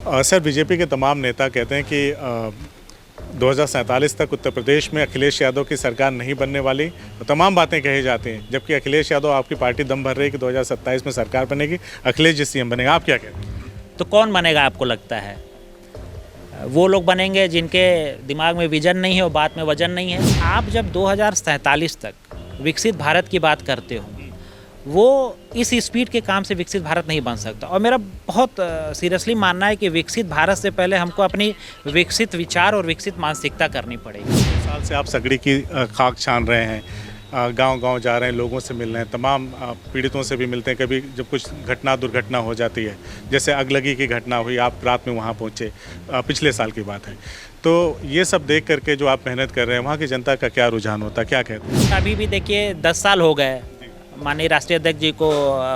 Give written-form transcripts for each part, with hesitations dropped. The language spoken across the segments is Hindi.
सर, बीजेपी के तमाम नेता कहते हैं कि 2047 तक उत्तर प्रदेश में अखिलेश यादव की सरकार नहीं बनने वाली, तो तमाम बातें कही जाती हैं, जबकि अखिलेश यादव आपकी पार्टी दम भर रही है कि 2027 में सरकार बनेगी, अखिलेश जी सीएम बनेगा। आप क्या कहते हैं? तो कौन बनेगा आपको लगता है? वो लोग बनेंगे जिनके दिमाग में विजन नहीं है और बात में वजन नहीं है। आप जब 2047 तक विकसित भारत की बात करते हो, वो इस स्पीड के काम से विकसित भारत नहीं बन सकता। और मेरा बहुत सीरियसली मानना है कि विकसित भारत से पहले हमको अपनी विकसित विचार और विकसित मानसिकता करनी पड़ेगी। साल से आप सगड़ी की खाक छान रहे हैं, गांव-गांव जा रहे हैं, लोगों से मिल रहे हैं, तमाम पीड़ितों से भी मिलते हैं। कभी जब कुछ दुर्घटना हो जाती है, जैसे अगलगी की घटना हुई, आप रात में वहाँ पहुँचे, पिछले साल की बात है। तो ये सब देख करके जो आप मेहनत कर रहे हैं, वहाँ की जनता का क्या रुझान होता है, क्या कहते हैं? अभी भी देखिए 10 साल हो गए माननीय राष्ट्रीय अध्यक्ष जी को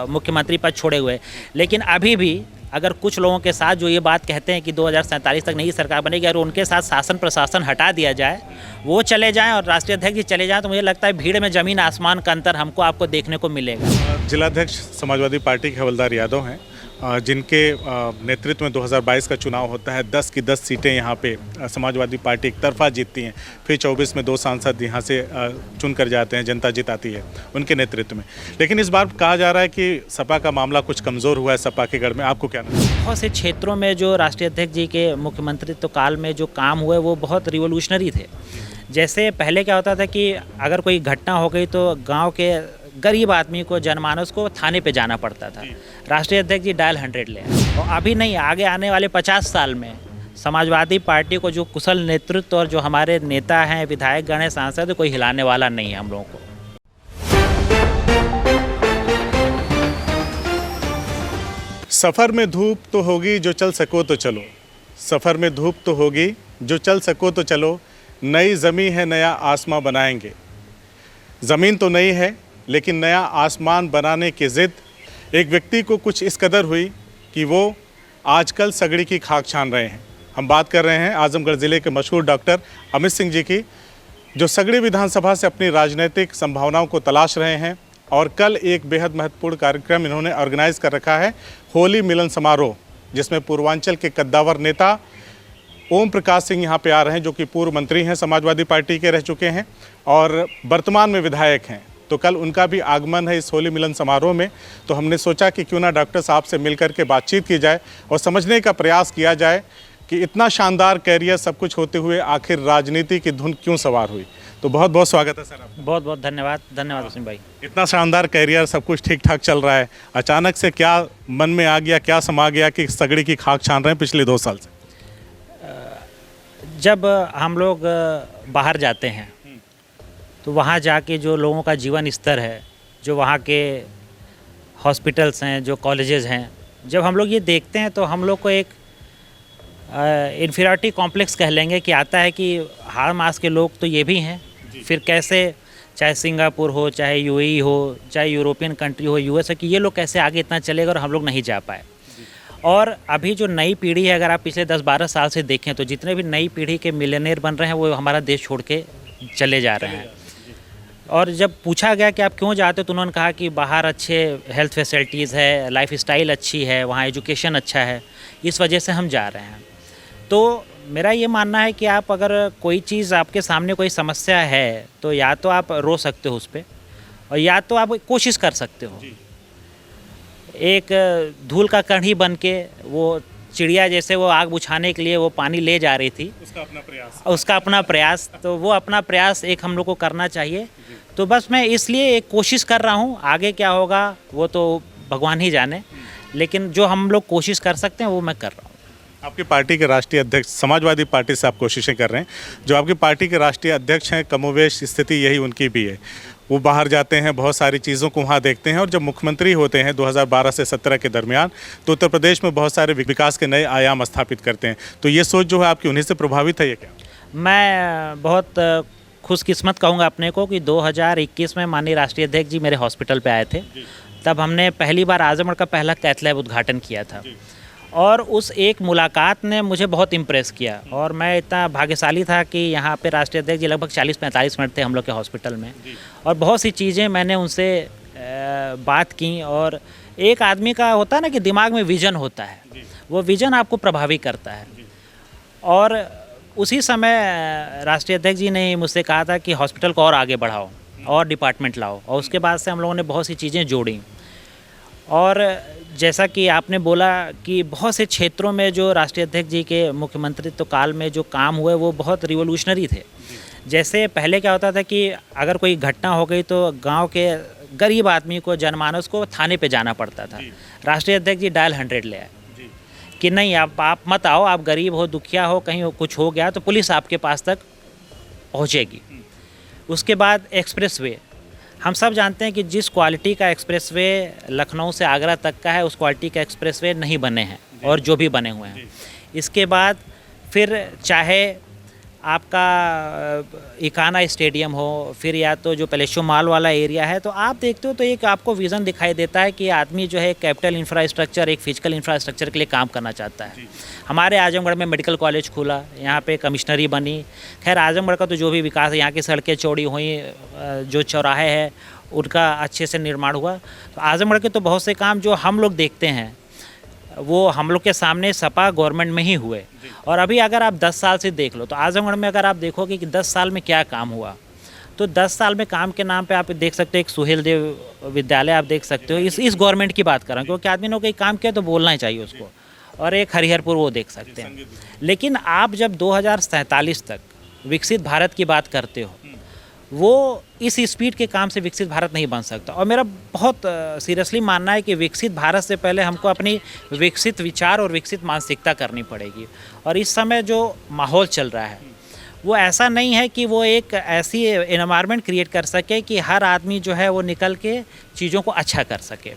मुख्यमंत्री पद छोड़े हुए, लेकिन अभी भी अगर कुछ लोगों के साथ जो ये बात कहते हैं कि 2047 तक नई सरकार बनेगी और उनके साथ शासन प्रशासन हटा दिया जाए, वो चले जाएं और राष्ट्रीय अध्यक्ष जी चले जाएं, तो मुझे लगता है भीड़ में ज़मीन आसमान का अंतर हमको आपको देखने को मिलेगा। जिलाध्यक्ष समाजवादी पार्टी के हवलदार यादव हैं, जिनके नेतृत्व में 2022 का चुनाव होता है। 10 की 10 सीटें यहाँ पे समाजवादी पार्टी एक तरफा जीतती हैं, फिर 24 में 2 सांसद यहाँ से चुन कर जाते हैं, जनता जिताती है उनके नेतृत्व में। लेकिन इस बार कहा जा रहा है कि सपा का मामला कुछ कमज़ोर हुआ है सपा के गढ़ में, आपको क्या लगता है? बहुत से क्षेत्रों में जो राष्ट्रीय अध्यक्ष जी के मुख्यमंत्रित्व काल में जो काम हुए वो बहुत रिवोल्यूशनरी थे। जैसे पहले क्या होता था कि अगर कोई घटना हो गई तो गाँव के गरीब आदमी को, जनमानस को थाने पे जाना पड़ता था। राष्ट्रीय अध्यक्ष जी डायल 100 ले आए। और अभी नहीं, आगे आने वाले 50 साल में समाजवादी पार्टी को जो कुशल नेतृत्व और जो हमारे नेता हैं, विधायक गण हैं, सांसद हैं, कोई हिलाने वाला नहीं है हम लोगों को। सफ़र में धूप तो होगी, जो चल सको तो चलो। सफ़र में धूप तो होगी, जो चल सको तो चलो। नई ज़मीन है, नया आसमां बनाएंगे। ज़मीन तो नई है, लेकिन नया आसमान बनाने की ज़िद एक व्यक्ति को कुछ इस कदर हुई कि वो आजकल सगड़ी की खाक छान रहे हैं। हम बात कर रहे हैं आजमगढ़ ज़िले के मशहूर डॉक्टर अमित सिंह जी की, जो सगड़ी विधानसभा से अपनी राजनीतिक संभावनाओं को तलाश रहे हैं। और कल एक बेहद महत्वपूर्ण कार्यक्रम इन्होंने ऑर्गेनाइज़ कर रखा है, होली मिलन समारोह, जिसमें पूर्वांचल के कद्दावर नेता ओम प्रकाश सिंह यहाँ पे आ रहे हैं, जो कि पूर्व मंत्री हैं, समाजवादी पार्टी के रह चुके हैं और वर्तमान में विधायक हैं। तो कल उनका भी आगमन है इस होली मिलन समारोह में। तो हमने सोचा कि क्यों ना डॉक्टर साहब से मिलकर के बातचीत की जाए और समझने का प्रयास किया जाए कि इतना शानदार कैरियर सब कुछ होते हुए आखिर राजनीति की धुन क्यों सवार हुई। तो बहुत बहुत स्वागत है सर आपका। बहुत बहुत धन्यवाद वसीम भाई। इतना शानदार कैरियर, सब कुछ ठीक ठाक चल रहा है, अचानक से क्या मन में आ गया, क्या समा गया कि सगड़ी की खाक छान रहे हैं पिछले 2 साल से? जब हम लोग बाहर जाते हैं तो वहाँ जाके जो लोगों का जीवन स्तर है, जो वहाँ के हॉस्पिटल्स हैं, जो कॉलेजेस हैं, जब हम लोग ये देखते हैं तो हम लोग को एक इन्फीरियरिटी कॉम्प्लेक्स कह लेंगे कि आता है कि हाड़ मास के लोग तो ये भी हैं, फिर कैसे, चाहे सिंगापुर हो, चाहे यूएई हो, चाहे यूरोपियन कंट्री हो, यूएस हो, कि ये लोग कैसे आगे इतना चलेगा और हम लोग नहीं जा पाए। और अभी जो नई पीढ़ी है, अगर आप पिछले 10-12 साल से देखें तो जितने भी नई पीढ़ी के मिलियनेयर बन रहे हैं वो हमारा देश छोड़ के चले जा रहे हैं। और जब पूछा गया कि आप क्यों जाते हो, तो उन्होंने कहा कि बाहर अच्छे हेल्थ फैसिलिटीज़ है, लाइफ स्टाइल अच्छी है, वहाँ एजुकेशन अच्छा है, इस वजह से हम जा रहे हैं। तो मेरा ये मानना है कि आप अगर कोई चीज़, आपके सामने कोई समस्या है, तो या तो आप रो सकते हो उस पर, और या तो आप कोशिश कर सकते हो। एक धूल का कण ही बन के वो चिड़िया जैसे वो आग बुझाने के लिए वो पानी ले जा रही थी, उसका अपना प्रयास, तो वो अपना प्रयास एक हम लोग को करना चाहिए। तो बस मैं इसलिए एक कोशिश कर रहा हूँ, आगे क्या होगा वो तो भगवान ही जाने, लेकिन जो हम लोग कोशिश कर सकते हैं वो मैं कर रहा हूँ। आपकी पार्टी के राष्ट्रीय अध्यक्ष, समाजवादी पार्टी से आप कोशिशें कर रहे हैं, जो आपकी पार्टी के राष्ट्रीय अध्यक्ष हैं, कमोवेश स्थिति यही उनकी भी है। वो बाहर जाते हैं, बहुत सारी चीज़ों को वहाँ देखते हैं, और जब मुख्यमंत्री होते हैं 2012 से 17 के दरमियान, तो उत्तर प्रदेश में बहुत सारे विकास के नए आयाम स्थापित करते हैं। तो ये सोच जो है आपकी उन्हीं से प्रभावित है या क्या? मैं बहुत खुशकिस्मत कहूँगा अपने को कि 2021 में माननीय राष्ट्रीय अध्यक्ष जी मेरे हॉस्पिटल पे आए थे। तब हमने पहली बार आजमगढ़ का पहला कैथ लैब उद्घाटन किया था, और उस एक मुलाकात ने मुझे बहुत इम्प्रेस किया। और मैं इतना भाग्यशाली था कि यहाँ पे राष्ट्रीय अध्यक्ष जी लगभग 40-45 मिनट थे हम लोग के हॉस्पिटल में, और बहुत सी चीज़ें मैंने उनसे बात की। और एक आदमी का होता है ना कि दिमाग में विज़न होता है, वो विज़न आपको प्रभावी करता है। और उसी समय राष्ट्रीय अध्यक्ष जी ने मुझसे कहा था कि हॉस्पिटल को और आगे बढ़ाओ और डिपार्टमेंट लाओ, और उसके बाद से हम लोगों ने बहुत सी चीज़ें जोड़ी। और जैसा कि आपने बोला कि बहुत से क्षेत्रों में जो राष्ट्रीय अध्यक्ष जी के मुख्यमंत्रित्व काल में जो काम हुए वो बहुत रिवोल्यूशनरी थे। जैसे पहले क्या होता था कि अगर कोई घटना हो गई तो गांव के गरीब आदमी को, जनमानस को थाने पे जाना पड़ता था। राष्ट्रीय अध्यक्ष जी डायल 100 ले आए कि नहीं, आप मत आओ, आप गरीब हो, दुखिया हो, कहीं कुछ हो गया तो पुलिस आपके पास तक पहुंचेगी। उसके बाद एक्सप्रेसवे, हम सब जानते हैं कि जिस क्वालिटी का एक्सप्रेसवे लखनऊ से आगरा तक का है उस क्वालिटी का एक्सप्रेसवे नहीं बने हैं, और जो भी बने हुए हैं। इसके बाद फिर चाहे आपका इकाना स्टेडियम हो, फिर या तो जो पैलेशो माल वाला एरिया है, तो आप देखते हो तो एक आपको विज़न दिखाई देता है कि आदमी जो है कैपिटल इंफ्रास्ट्रक्चर, एक फिजिकल इंफ्रास्ट्रक्चर के लिए काम करना चाहता है। हमारे आजमगढ़ में मेडिकल कॉलेज खुला, यहाँ पे कमिश्नरी बनी। खैर आजमगढ़ का तो जो भी विकास है, यहाँ की सड़कें चौड़ी हुई, जो चौराहे हैं उनका अच्छे से निर्माण हुआ। तो आजमगढ़ के तो बहुत से काम जो हम लोग देखते हैं वो हम लोग के सामने सपा गवर्नमेंट में ही हुए। और अभी अगर आप 10 साल से देख लो तो आजमगढ़ में अगर आप देखोगे कि 10 साल में क्या काम हुआ, तो 10 साल में काम के नाम पे आप देख सकते हो एक सुहेल देव विद्यालय आप देख सकते हो। इस गवर्नमेंट की बात कर रहा हूँ, क्योंकि आदमी ने कोई काम किया तो बोलना ही चाहिए उसको। और एक हरिहरपुर वो देख सकते हैं। लेकिन आप जब 2047 तक विकसित भारत की बात करते हो, वो इस स्पीड के काम से विकसित भारत नहीं बन सकता। और मेरा बहुत सीरियसली मानना है कि विकसित भारत से पहले हमको अपनी विकसित विचार और विकसित मानसिकता करनी पड़ेगी। और इस समय जो माहौल चल रहा है वो ऐसा नहीं है कि वो एक ऐसी एनवायरनमेंट क्रिएट कर सके कि हर आदमी जो है वो निकल के चीज़ों को अच्छा कर सके।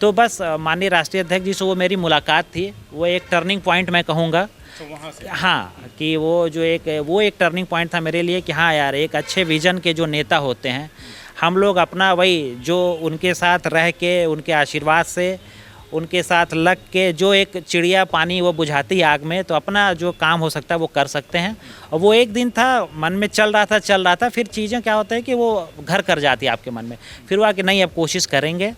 तो बस माननीय राष्ट्रीय अध्यक्ष जी से वो मेरी मुलाकात थी, वो एक टर्निंग पॉइंट मैं कहूँगा। तो वहाँ से हाँ, कि वो एक टर्निंग पॉइंट था मेरे लिए कि हाँ यार, एक अच्छे विजन के जो नेता होते हैं, हम लोग अपना वही जो उनके साथ रह के, उनके आशीर्वाद से, उनके साथ लग के जो एक चिड़िया पानी वो बुझाती है आग में, तो अपना जो काम हो सकता है वो कर सकते हैं। और वो एक दिन था, मन में चल रहा था, फिर चीज़ें क्या होता है कि वो घर कर जाती है आपके मन में। फिर वो कि नहीं, अब कोशिश करेंगे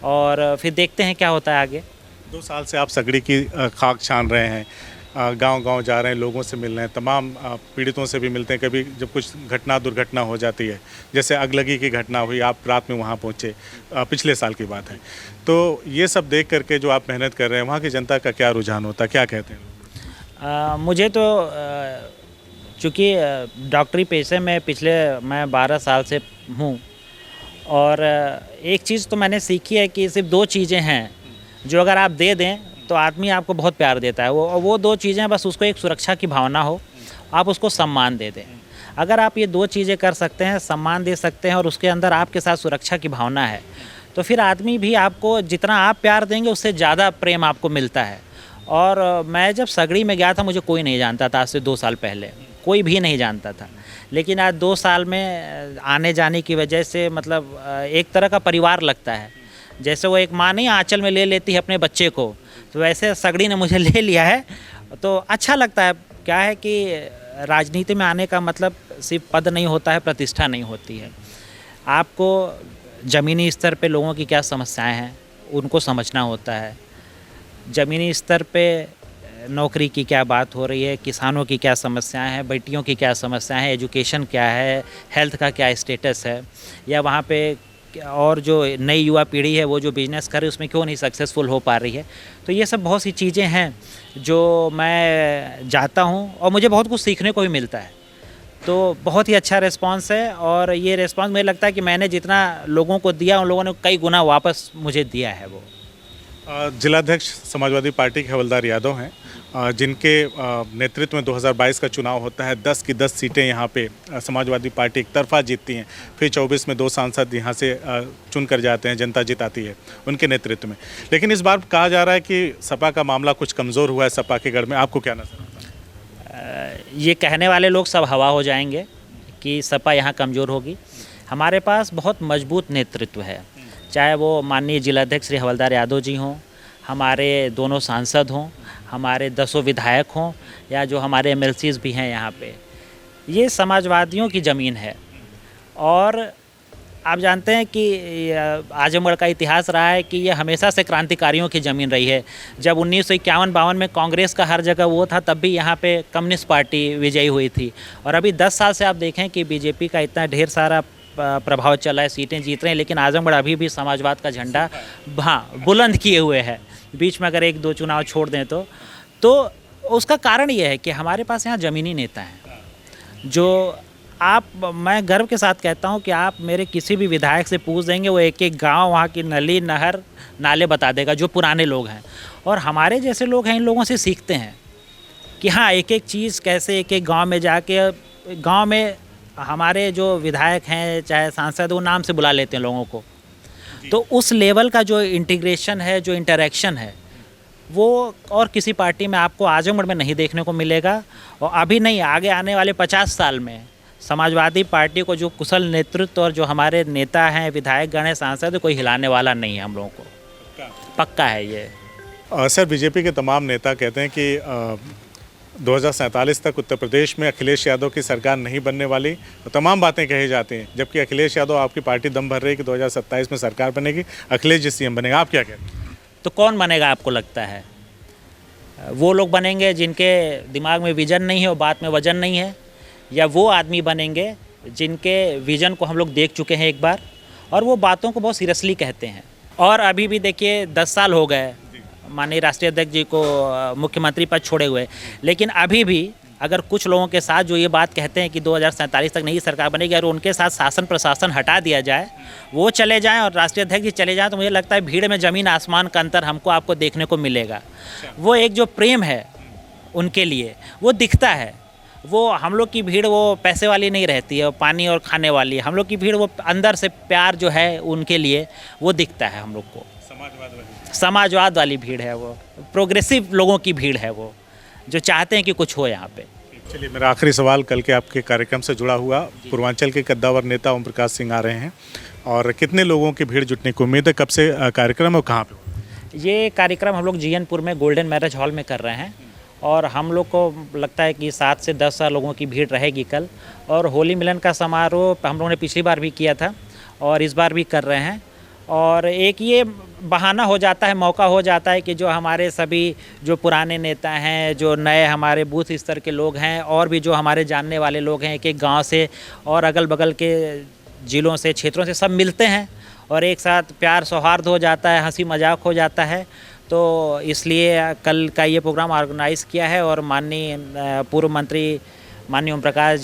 और फिर देखते हैं क्या होता है आगे। 2 साल से आप सगड़ी की खाक छान रहे हैं, गांव-गांव जा रहे हैं, लोगों से मिल रहे हैं, तमाम पीड़ितों से भी मिलते हैं। कभी जब कुछ दुर्घटना हो जाती है, जैसे अगलगी की घटना हुई, आप रात में वहाँ पहुँचे, पिछले साल की बात है। तो ये सब देख करके जो आप मेहनत कर रहे हैं, वहाँ की जनता का क्या रुझान होता है, क्या कहते हैं? मुझे तो चूँकि डॉक्टरी पेशे में मैं 12 साल से हूँ, और एक चीज़ तो मैंने सीखी है कि सिर्फ 2 चीज़ें हैं जो अगर आप दे दें तो आदमी आपको बहुत प्यार देता है। वो 2 चीज़ें, बस उसको एक सुरक्षा की भावना हो, आप उसको सम्मान दे दें। अगर आप ये 2 चीज़ें कर सकते हैं, सम्मान दे सकते हैं और उसके अंदर आपके साथ सुरक्षा की भावना है, तो फिर आदमी भी आपको जितना आप प्यार देंगे उससे ज़्यादा प्रेम आपको मिलता है। और मैं जब सगड़ी में गया था, मुझे कोई नहीं जानता था। आज से 2 साल पहले कोई भी नहीं जानता था, लेकिन आज 2 साल में आने जाने की वजह से मतलब एक तरह का परिवार लगता है। जैसे वो एक माँ नहीं आंचल में ले लेती है अपने बच्चे को, तो वैसे सगड़ी ने मुझे ले लिया है, तो अच्छा लगता है। क्या है कि राजनीति में आने का मतलब सिर्फ पद नहीं होता है, प्रतिष्ठा नहीं होती है। आपको ज़मीनी स्तर पे लोगों की क्या समस्याएं हैं उनको समझना होता है। ज़मीनी स्तर पे नौकरी की क्या बात हो रही है, किसानों की क्या समस्याएं हैं, बेटियों की क्या समस्याएं हैं, एजुकेशन क्या है, हेल्थ का क्या स्टेटस है, या वहाँ पे और जो नई युवा पीढ़ी है वो जो बिज़नेस करे उसमें क्यों नहीं सक्सेसफुल हो पा रही है। तो ये सब बहुत सी चीज़ें हैं जो मैं जाता हूँ और मुझे बहुत कुछ सीखने को भी मिलता है। तो बहुत ही अच्छा रिस्पांस है, और ये रिस्पांस मुझे लगता है कि मैंने जितना लोगों को दिया उन लोगों ने कई गुना वापस मुझे दिया है। वो जिलाध्यक्ष समाजवादी पार्टी के हवलदार यादव हैं, जिनके नेतृत्व में 2022 का चुनाव होता है। 10 की 10 सीटें यहाँ पे समाजवादी पार्टी एक तरफा जीतती हैं, फिर 24 में 2 सांसद यहाँ से चुन कर जाते हैं, जनता जिताती है उनके नेतृत्व में। लेकिन इस बार कहा जा रहा है कि सपा का मामला कुछ कमज़ोर हुआ है सपा के गढ़ में, आपको क्या नजर आता है? ये कहने वाले लोग सब हवा हो जाएंगे कि सपा यहाँ कमज़ोर होगी। हमारे पास बहुत मजबूत नेतृत्व है, चाहे वो माननीय जिलाध्यक्ष श्री हवलदार यादव जी हों, हमारे दोनों सांसद हों, हमारे 10 विधायक हों, या जो हमारे MLCs भी हैं यहाँ पे। ये समाजवादियों की ज़मीन है, और आप जानते हैं कि आजमगढ़ का इतिहास रहा है कि ये हमेशा से क्रांतिकारियों की ज़मीन रही है। जब 1951-52 में कांग्रेस का हर जगह वो था, तब भी यहाँ पे कम्युनिस्ट पार्टी विजयी हुई थी। और अभी 10 साल से आप देखें कि बीजेपी का इतना ढेर सारा प्रभाव चला है, सीटें जीत रहे हैं, लेकिन आजमगढ़ अभी भी समाजवाद का झंडा बुलंद किए हुए है। बीच में अगर 1-2 चुनाव छोड़ दें तो उसका कारण ये है कि हमारे पास यहाँ ज़मीनी नेता हैं जो मैं गर्व के साथ कहता हूँ कि आप मेरे किसी भी विधायक से पूछ देंगे, वो एक एक गांव, वहाँ की नली, नहर, नाले बता देगा, जो पुराने लोग हैं। और हमारे जैसे लोग हैं, इन लोगों से सीखते हैं कि हाँ, एक एक चीज़ कैसे एक एक गांव में जाके, गांव में हमारे जो विधायक हैं चाहे सांसद, वो नाम से बुला लेते हैं लोगों को। तो उस लेवल का जो इंटीग्रेशन है, जो इंटरेक्शन है, वो और किसी पार्टी में आपको आजमगढ़ में नहीं देखने को मिलेगा। और अभी नहीं, आगे आने वाले 50 साल में समाजवादी पार्टी को जो कुशल नेतृत्व और जो हमारे नेता हैं, विधायक गण हैं, सांसद हैं, कोई हिलाने वाला नहीं है हम लोगों को, पक्का है ये। सर, बीजेपी के तमाम नेता कहते हैं कि 2047 तक उत्तर प्रदेश में अखिलेश यादव की सरकार नहीं बनने वाली, और तमाम बातें कही जाती हैं, जबकि अखिलेश यादव, आपकी पार्टी दम भर रही है कि 2027 में सरकार बनेगी, अखिलेश जी सीएम बनेगा। आप क्या कहते हैं? तो कौन बनेगा आपको लगता है? वो लोग बनेंगे जिनके दिमाग में विजन नहीं है और बात में वजन नहीं है, या वो आदमी बनेंगे जिनके विजन को हम लोग देख चुके हैं एक बार और वो बातों को बहुत सीरियसली कहते हैं। और अभी भी देखिए 10 साल हो गए माननीय राष्ट्रीय अध्यक्ष जी को मुख्यमंत्री पद छोड़े हुए, लेकिन अभी भी अगर कुछ लोगों के साथ जो ये बात कहते हैं कि 2047 तक नई सरकार बनेगी, अगर उनके साथ शासन प्रशासन हटा दिया जाए, वो चले जाएं और राष्ट्रीय अध्यक्ष जी चले जाएं, तो मुझे लगता है भीड़ में ज़मीन आसमान का अंतर हमको आपको देखने को मिलेगा। वो एक जो प्रेम है उनके लिए वो दिखता है। वो हम लोग की भीड़ वो पैसे वाली नहीं रहती है, पानी और खाने वाली है। हम लोग की भीड़ वो अंदर से प्यार जो है उनके लिए वो दिखता है हम लोग को। समाजवाद वाली भीड़ है, वो प्रोग्रेसिव लोगों की भीड़ है, वो जो चाहते हैं कि कुछ हो यहाँ पे। चलिए, मेरा आखिरी सवाल कल के आपके कार्यक्रम से जुड़ा हुआ। पूर्वांचल के कद्दावर नेता ओम प्रकाश सिंह आ रहे हैं, और कितने लोगों की भीड़ जुटने की उम्मीद है? कब से कार्यक्रम और कहाँ पे? ये कार्यक्रम हम लोग जीएनपुर में गोल्डन मैरिज हॉल में कर रहे हैं, और हम लोग को लगता है कि 7 से 10 लोगों की भीड़ रहेगी कल। और होली मिलन का समारोह हम लोगों ने पिछली बार भी किया था और इस बार भी कर रहे हैं। और एक ये बहाना हो जाता है, मौका हो जाता है कि जो हमारे सभी जो पुराने नेता हैं, जो नए हमारे बूथ स्तर के लोग हैं, और भी जो हमारे जानने वाले लोग हैं, एक एक गांव से और अगल बगल के ज़िलों से, क्षेत्रों से, सब मिलते हैं और एक साथ प्यार सौहार्द हो जाता है, हंसी मजाक हो जाता है। तो इसलिए कल का ये प्रोग्राम ऑर्गेनाइज़ किया है। और माननीय पूर्व मंत्री माननीय ओम प्रकाश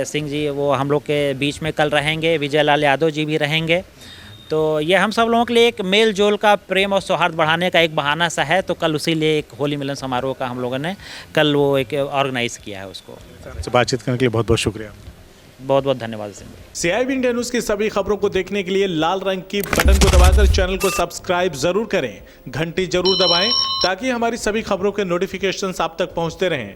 सिंह जी वो हम लोग के बीच में कल रहेंगे, विजय लाल यादव जी भी रहेंगे। तो ये हम सब लोगों के लिए एक मेल जोल का, प्रेम और सौहार्द बढ़ाने का एक बहाना सा है। तो कल उसी लिए एक होली मिलन समारोह का हम लोगों ने कल वो एक ऑर्गेनाइज़ किया है उसको। बातचीत करने के लिए बहुत बहुत शुक्रिया। बहुत बहुत धन्यवाद सिंह। CIB इंडिया न्यूज़ की सभी खबरों को देखने के लिए लाल रंग की बटन को दबाकर चैनल को सब्सक्राइब जरूर करें, घंटी जरूर दबाएं ताकि हमारी सभी खबरों के नोटिफिकेशंस आप तक पहुंचते रहें।